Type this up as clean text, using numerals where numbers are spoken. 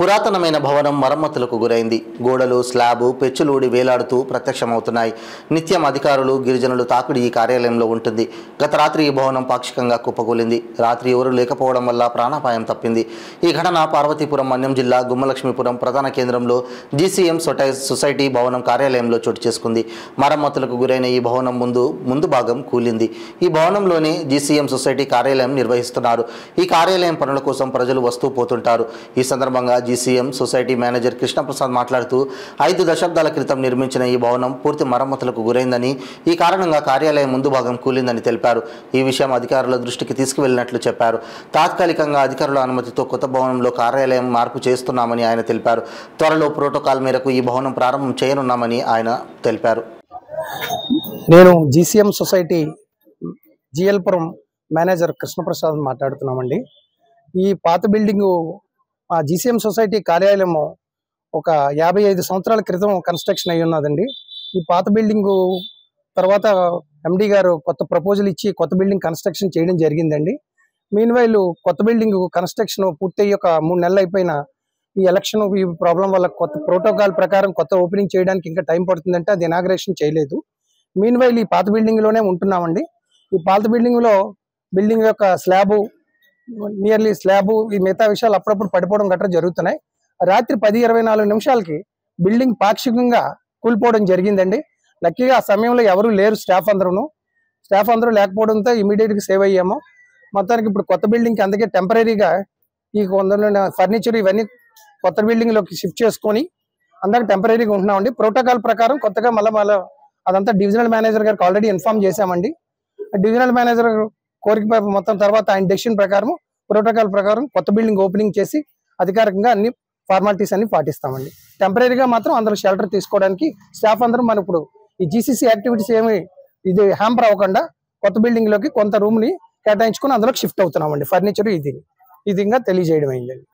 పురాతనమైన భవనం మరమ్మతులకు గురైంది. గోడలు, స్లాబు, పెచ్చులూడి వేలాడుతూ ప్రత్యక్షమవుతున్నాయి. నిత్యం అధికారులు, గిరిజనులు తాకిడి ఈ కార్యాలయంలో ఉంటుంది. గత రాత్రి ఈ భవనం పాక్షికంగా కుప్పకూలింది. రాత్రి ఎవరూ లేకపోవడం వల్ల ప్రాణాపాయం తప్పింది. ఈ ఘటన పార్వతీపురం మన్యం జిల్లా గుమ్మలక్ష్మీపురం ప్రధాన కేంద్రంలో జీసీఎం సొసైటీ భవనం కార్యాలయంలో చోటు చేసుకుంది. మరమ్మతులకు గురైన ఈ భవనం ముందు భాగం కూలింది. ఈ భవనంలోనే జీసీఎం సొసైటీ కార్యాలయం నిర్వహిస్తున్నారు. ఈ కార్యాలయం పనుల కోసం ప్రజలు వస్తూ పోతుంటారు. ఈ సందర్భంగా జీసీఎం సొసైటీ మేనేజర్ కృష్ణప్రసాద్ మాట్లాడుతూ 5 దశాబ్దాల క్రితం నిర్మించిన ఈ భవనం పూర్తి మరమ్మతులకు గురైందని, ఈ కారణంగా కార్యాలయం ముందు భాగం కూలిందని తెలిపారు. ఈ విషయం అధికారుల దృష్టికి తీసుకువెళ్లినట్లు చెప్పారు. తాత్కాలికంగా అధికారుల అనుమతితో కొత్త భవనంలో కార్యాలయం మార్పు చేస్తున్నామని ఆయన తెలిపారు. త్వరలో ప్రోటోకాల్ మేరకు ఈ భవనం ప్రారంభం చేయనున్నామని ఆయన తెలిపారు. నేను జీసీఎం సొసైటీ జిఎల్పురం మేనేజర్ కృష్ణప్రసాద్ మాట్లాడుతున్నామండి. ఈ పాత బిల్డింగు జీసీఎం సొసైటీ కార్యాలయము ఒక 55 సంవత్సరాల క్రితం కన్స్ట్రక్షన్ అయ్యి ఉన్నదండి. ఈ పాత బిల్డింగు తర్వాత ఎండి గారు కొత్త ప్రపోజల్ ఇచ్చి కొత్త బిల్డింగ్ కన్స్ట్రక్షన్ చేయడం జరిగిందండి. మీన్వైల్ కొత్త బిల్డింగ్ కన్స్ట్రక్షన్ పూర్తయ్యి ఒక 3 నెలలు అయిపోయిన ఈ ఎలక్షన్ ఈ ప్రాబ్లం వల్ల కొత్త ప్రోటోకాల్ ప్రకారం కొత్త ఓపెనింగ్ చేయడానికి ఇంకా టైం పడుతుందంటే అది ఇనాగ్రేషన్ చేయలేదు. మీన్వైల్ ఈ పాత బిల్డింగ్లోనే ఉంటున్నామండి. ఈ పాత బిల్డింగ్ యొక్క స్లాబు నియర్లీ స్లాబు ఈ మిగతా విషయాలు అప్పుడప్పుడు పడిపోవడం గట్రా జరుగుతున్నాయి. రాత్రి 10:24 నిమిషాలకి బిల్డింగ్ పాక్షికంగా కూలిపోవడం జరిగిందండి. లక్కీగా ఆ సమయంలో ఎవరు లేరు, స్టాఫ్ అందరూ లేకపోవడంతో ఇమీడియట్గా సేవ్ అయ్యాము. మొత్తానికి ఇప్పుడు కొత్త బిల్డింగ్కి అందుకే టెంపరీగా ఈ ఫర్నిచర్ ఇవన్నీ కొత్త బిల్డింగ్లోకి షిఫ్ట్ చేసుకొని అందరికి టెంపరీగా ఉంటున్నామండి. ప్రోటోకాల్ ప్రకారం కొత్తగా మళ్ళీ అదంతా డివిజనల్ మేనేజర్ గారికి ఆల్రెడీ ఇన్ఫార్మ్ చేశామండి. డివిజనల్ మేనేజర్ కోరిక మొత్తం తర్వాత ఆయన డెసిషన్ ప్రకారం ప్రోటోకాల్ ప్రకారం కొత్త బిల్డింగ్ ఓపెనింగ్ చేసి అధికారికంగా అన్ని ఫార్మాలిటీస్ అన్ని పాటిస్తామండి. టెంపరీగా మాత్రం అందరూ షెల్టర్ తీసుకోవడానికి స్టాఫ్ అందరూ మనం ఇప్పుడు ఈ జీసీసీ యాక్టివిటీస్ ఏమి ఇది హ్యాంపర్ అవ్వకుండా కొత్త బిల్డింగ్ లోకి కొంత రూమ్ ని కేటాయించుకుని అందులోకి షిఫ్ట్ అవుతున్నామండి. ఫర్నిచర్ ఇది ఇంకా తెలియజేయడం అయిందండి.